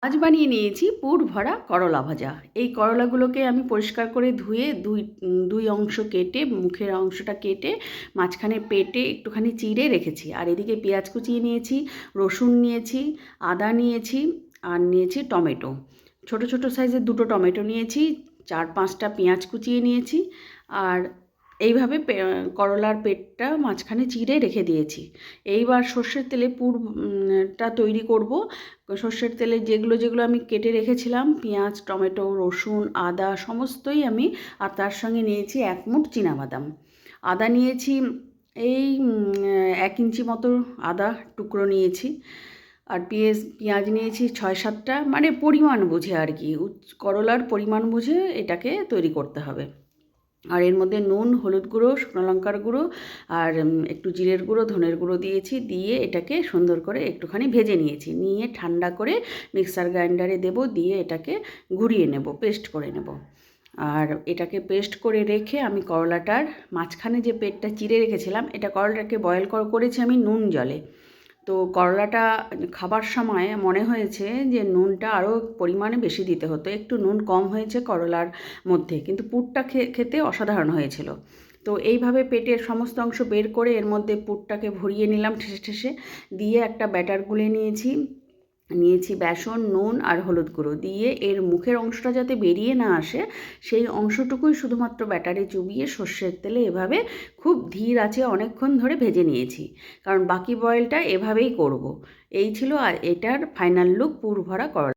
আজ বানিয়ে নিয়েছি পুর ভরা করলা ভাজা। এই করলাগুলোকে আমি পরিষ্কার করে ধুয়ে দুই অংশ কেটে, মুখের অংশটা কেটে মাঝখানে পেটে একটুখানি চিড়ে রেখেছি। আর এদিকে পেঁয়াজ কুচিয়ে নিয়েছি, রসুন নিয়েছি, আদা নিয়েছি, আর নিয়েছি টমেটো। ছোট ছোট সাইজের দুটো টমেটো নিয়েছি, 4-5টা পেঁয়াজ কুচিয়ে নিয়েছি। আর এইভাবে করলার পেটটা মাঝখানে চিড়ে রেখে দিয়েছি। এইবার সর্ষের তেলে পুরটা তৈরি করব। সর্ষের তেলে যেগুলো যেগুলো আমি কেটে রেখেছিলাম, পেঁয়াজ, টমেটো, রসুন, আদা সমস্তই আমি, আর তার সঙ্গে নিয়েছি 1 মুঠ চীনাবাদাম। আদা নিয়েছি এই 1 ইঞ্চি মতো আদা টুকরো নিয়েছি। আর পেঁয়াজ নিয়েছি 6-7টা, মানে পরিমাণ বুঝে আর কি, করলার পরিমাণ বুঝে এটাকে তৈরি করতে হবে। আর এর মধ্যে নুন, হলুদ গুঁড়ো, শুকনো লঙ্কার গুঁড়ো আর একটু জিরের গুঁড়ো, ধনের গুঁড়ো দিয়েছি। দিয়ে এটাকে সুন্দর করে একটুখানি ভেজে নিয়েছি। নিয়ে ঠান্ডা করে মিক্সার গ্রাইন্ডারে দেব, দিয়ে এটাকে ঘুরিয়ে নেব, পেস্ট করে নেব। আর এটাকে পেস্ট করে রেখে আমি করলাটার মাঝখানে যে পেটটা চিড়ে রেখেছিলাম, এটা করলাটাকে বয়েল করেছি আমি নুন জলে। তো করলাটা খাবার সময় মনে হয়েছে যে নুনটা আরও পরিমাণে বেশি দিতে হতো, একটু নুন কম হয়েছে করলার মধ্যে, কিন্তু পুরটা খেতে অসাধারণ হয়েছিল। তো এইভাবে পেটের সমস্ত অংশ বের করে এর মধ্যে পুরটাকে ভরিয়ে নিলাম ঠেসে ঠেসে। দিয়ে একটা ব্যাটার গুলে নিয়েছি বেসন, নুন আর হলুদ গুঁড়ো দিয়ে। এর মুখের অংশটা যাতে বেরিয়ে না আসে, সেই অংশটুকুই শুধুমাত্র ব্যাটারে চুবিয়ে সর্ষের তেলে এভাবে খুব ধীর আঁচে অনেকক্ষণ ধরে ভেজে নিয়েছি, কারণ বাকি বয়েলটা এভাবেই করব। এই ছিল আর এটার ফাইনাল লুক পুর ভরা করলা।